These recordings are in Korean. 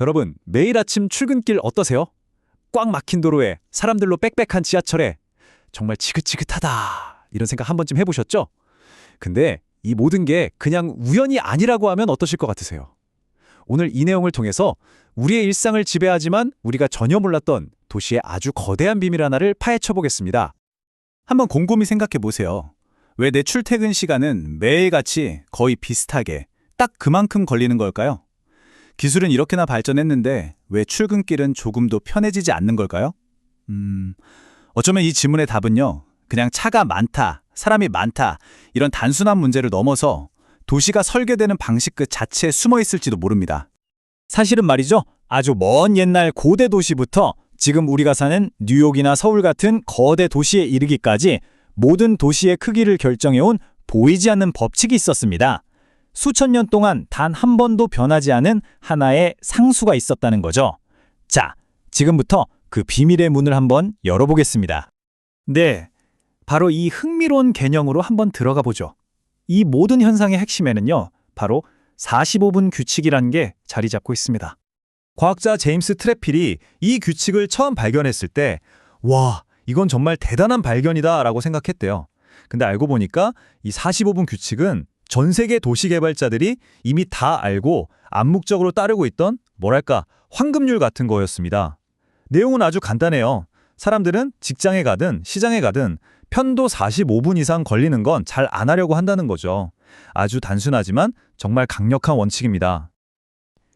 여러분, 매일 아침 출근길 어떠세요? 꽉 막힌 도로에 사람들로 빽빽한 지하철에 정말 지긋지긋하다 이런 생각 한 번쯤 해보셨죠? 근데 이 모든 게 그냥 우연이 아니라고 하면 어떠실 것 같으세요? 오늘 이 내용을 통해서 우리의 일상을 지배하지만 우리가 전혀 몰랐던 도시의 아주 거대한 비밀 하나를 파헤쳐 보겠습니다. 한번 곰곰이 생각해 보세요. 왜 내 출퇴근 시간은 매일같이 거의 비슷하게 딱 그만큼 걸리는 걸까요? 기술은 이렇게나 발전했는데 왜 출근길은 조금도 편해지지 않는 걸까요? 어쩌면 이 질문의 답은요, 그냥 차가 많다, 사람이 많다, 이런 단순한 문제를 넘어서 도시가 설계되는 방식 그 자체에 숨어 있을지도 모릅니다. 사실은 말이죠. 아주 먼 옛날 고대 도시부터 지금 우리가 사는 뉴욕이나 서울 같은 거대 도시에 이르기까지 모든 도시의 크기를 결정해온 보이지 않는 법칙이 있었습니다. 수천 년 동안 단 한 번도 변하지 않은 하나의 상수가 있었다는 거죠. 자, 지금부터 그 비밀의 문을 한번 열어보겠습니다. 네, 바로 이 흥미로운 개념으로 한번 들어가 보죠. 이 모든 현상의 핵심에는요, 바로 45분 규칙이라는 게 자리 잡고 있습니다. 과학자 제임스 트래필이 이 규칙을 처음 발견했을 때, 와, 이건 정말 대단한 발견이다 라고 생각했대요. 근데 알고 보니까 이 45분 규칙은 전 세계 도시 개발자들이 이미 다 알고 암묵적으로 따르고 있던 뭐랄까 황금률 같은 거였습니다. 내용은 아주 간단해요. 사람들은 직장에 가든 시장에 가든 편도 45분 이상 걸리는 건 잘 안 하려고 한다는 거죠. 아주 단순하지만 정말 강력한 원칙입니다.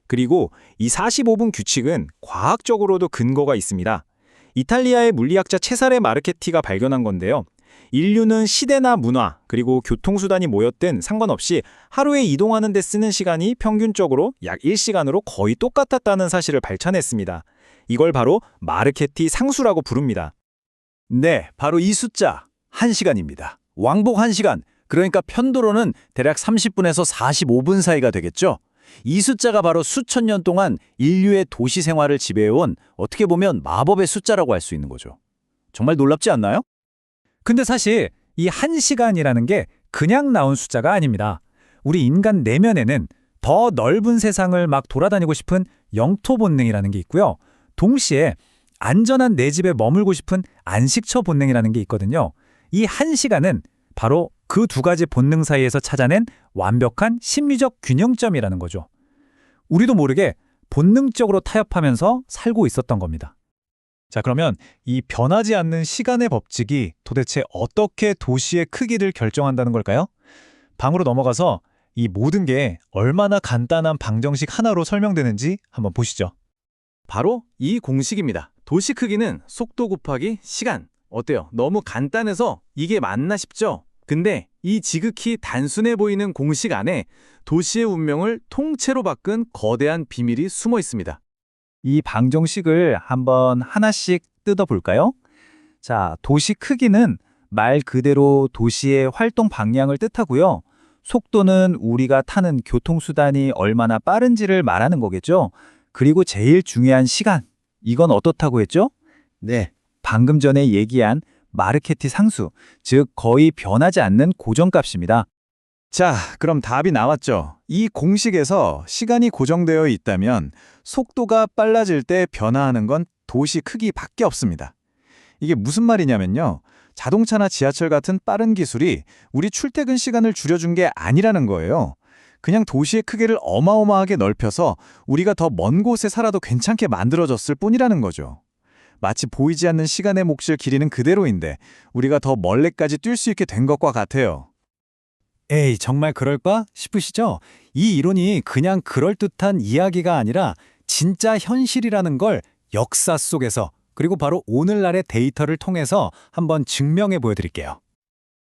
그리고 이 45분 규칙은 과학적으로도 근거가 있습니다. 이탈리아의 물리학자 체사레 마르케티가 발견한 건데요. 인류는 시대나 문화, 그리고 교통수단이 모였든 상관없이 하루에 이동하는 데 쓰는 시간이 평균적으로 약 1시간으로 거의 똑같았다는 사실을 밝혀냈습니다. 이걸 바로 마르케티 상수라고 부릅니다. 네, 바로 이 숫자, 1시간입니다. 왕복 1시간, 그러니까 편도로는 대략 30분에서 45분 사이가 되겠죠? 이 숫자가 바로 수천 년 동안 인류의 도시 생활을 지배해온 어떻게 보면 마법의 숫자라고 할 수 있는 거죠. 정말 놀랍지 않나요? 근데 사실 이 1시간이라는 게 그냥 나온 숫자가 아닙니다. 우리 인간 내면에는 더 넓은 세상을 막 돌아다니고 싶은 영토 본능이라는 게 있고요. 동시에 안전한 내 집에 머물고 싶은 안식처 본능이라는 게 있거든요. 이 1시간은 바로 그 두 가지 본능 사이에서 찾아낸 완벽한 심리적 균형점이라는 거죠. 우리도 모르게 본능적으로 타협하면서 살고 있었던 겁니다. 자, 그러면 이 변하지 않는 시간의 법칙이 도대체 어떻게 도시의 크기를 결정한다는 걸까요? 방으로 넘어가서 이 모든 게 얼마나 간단한 방정식 하나로 설명되는지 한번 보시죠. 바로 이 공식입니다. 도시 크기는 속도 곱하기 시간. 어때요? 너무 간단해서 이게 맞나 싶죠? 근데 이 지극히 단순해 보이는 공식 안에 도시의 운명을 통째로 바꾼 거대한 비밀이 숨어 있습니다. 이 방정식을 한번 하나씩 뜯어볼까요? 자, 도시 크기는 말 그대로 도시의 활동 방향을 뜻하고요. 속도는 우리가 타는 교통수단이 얼마나 빠른지를 말하는 거겠죠. 그리고 제일 중요한 시간, 이건 어떻다고 했죠? 네, 방금 전에 얘기한 마르케티 상수, 즉 거의 변하지 않는 고정값입니다. 자, 그럼 답이 나왔죠. 이 공식에서 시간이 고정되어 있다면 속도가 빨라질 때 변화하는 건 도시 크기밖에 없습니다. 이게 무슨 말이냐면요. 자동차나 지하철 같은 빠른 기술이 우리 출퇴근 시간을 줄여준 게 아니라는 거예요. 그냥 도시의 크기를 어마어마하게 넓혀서 우리가 더 먼 곳에 살아도 괜찮게 만들어졌을 뿐이라는 거죠. 마치 보이지 않는 시간의 몫을 기리는 그대로인데 우리가 더 멀리까지 뛸 수 있게 된 것과 같아요. 에이, 정말 그럴까 싶으시죠? 이 이론이 그냥 그럴듯한 이야기가 아니라 진짜 현실이라는 걸 역사 속에서 그리고 바로 오늘날의 데이터를 통해서 한번 증명해 보여드릴게요.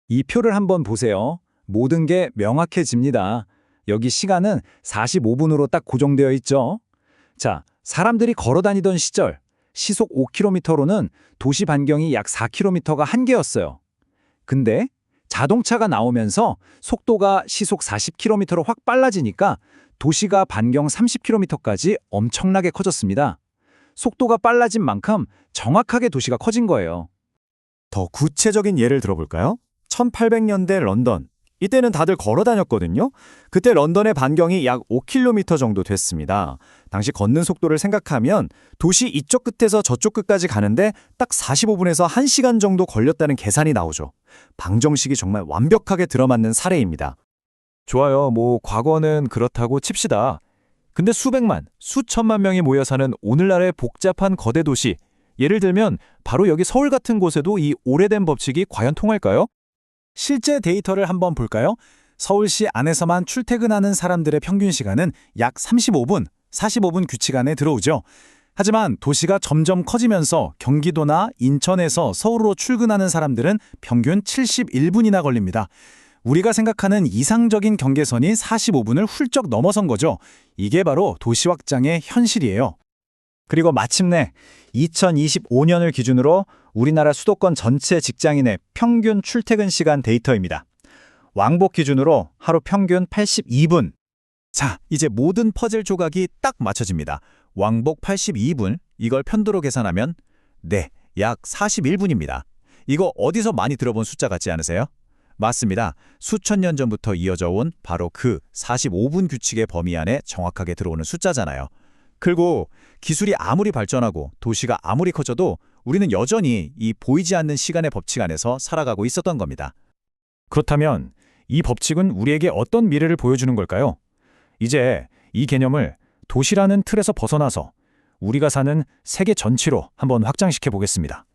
이 표를 한번 보세요. 모든 게 명확해집니다. 여기 시간은 45분으로 딱 고정되어 있죠. 자, 사람들이 걸어 다니던 시절 시속 5km로는 도시 반경이 약 4km가 한계였어요. 근데 자동차가 나오면서 속도가 시속 40km로 확 빨라지니까 도시가 반경 30km까지 엄청나게 커졌습니다. 속도가 빨라진 만큼 정확하게 도시가 커진 거예요. 더 구체적인 예를 들어볼까요? 1800년대 런던, 이때는 다들 걸어 다녔거든요. 그때 런던의 반경이 약 5km 정도 됐습니다. 당시 걷는 속도를 생각하면 도시 이쪽 끝에서 저쪽 끝까지 가는데 딱 45분에서 1시간 정도 걸렸다는 계산이 나오죠. 방정식이 정말 완벽하게 들어맞는 사례입니다. 좋아요. 과거는 그렇다고 칩시다. 근데 수백만, 수천만 명이 모여 사는 오늘날의 복잡한 거대 도시, 예를 들면 바로 여기 서울 같은 곳에도 이 오래된 법칙이 과연 통할까요? 실제 데이터를 한번 볼까요? 서울시 안에서만 출퇴근하는 사람들의 평균 시간은 약 35분, 45분 규칙 안에 들어오죠. 하지만 도시가 점점 커지면서 경기도나 인천에서 서울로 출근하는 사람들은 평균 71분이나 걸립니다. 우리가 생각하는 이상적인 경계선이 45분을 훌쩍 넘어선 거죠. 이게 바로 도시 확장의 현실이에요. 그리고 마침내 2025년을 기준으로 우리나라 수도권 전체 직장인의 평균 출퇴근 시간 데이터입니다. 왕복 기준으로 하루 평균 82분. 자, 이제 모든 퍼즐 조각이 딱 맞춰집니다. 왕복 82분, 이걸 편도로 계산하면 네, 약 41분입니다. 이거 어디서 많이 들어본 숫자 같지 않으세요? 맞습니다. 수천 년 전부터 이어져 온 바로 그 45분 규칙의 범위 안에 정확하게 들어오는 숫자잖아요. 그리고 기술이 아무리 발전하고 도시가 아무리 커져도 우리는 여전히 이 보이지 않는 시간의 법칙 안에서 살아가고 있었던 겁니다. 그렇다면 이 법칙은 우리에게 어떤 미래를 보여주는 걸까요? 이제 이 개념을 도시라는 틀에서 벗어나서 우리가 사는 세계 전체로 한번 확장시켜 보겠습니다.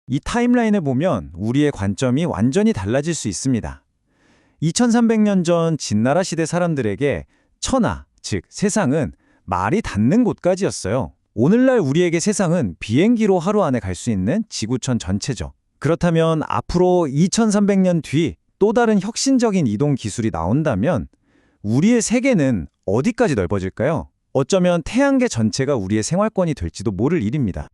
이 타임라인을 보면 우리의 관점이 완전히 달라질 수 있습니다. 2300년 전 진나라 시대 사람들에게 천하, 즉 세상은 말이 닿는 곳까지였어요. 오늘날 우리에게 세상은 비행기로 하루 안에 갈 수 있는 지구촌 전체죠. 그렇다면 앞으로 2300년 뒤 또 다른 혁신적인 이동 기술이 나온다면 우리의 세계는 어디까지 넓어질까요? 어쩌면 태양계 전체가 우리의 생활권이 될지도 모를 일입니다.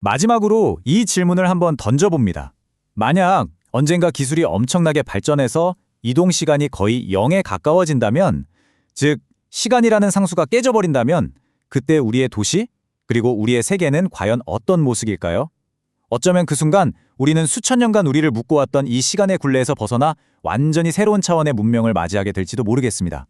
마지막으로 이 질문을 한번 던져봅니다. 만약 언젠가 기술이 엄청나게 발전해서 이동 시간이 거의 0에 가까워진다면, 즉 시간이라는 상수가 깨져버린다면 그때 우리의 도시, 그리고 우리의 세계는 과연 어떤 모습일까요? 어쩌면 그 순간 우리는 수천 년간 우리를 묶어왔던 이 시간의 굴레에서 벗어나 완전히 새로운 차원의 문명을 맞이하게 될지도 모르겠습니다.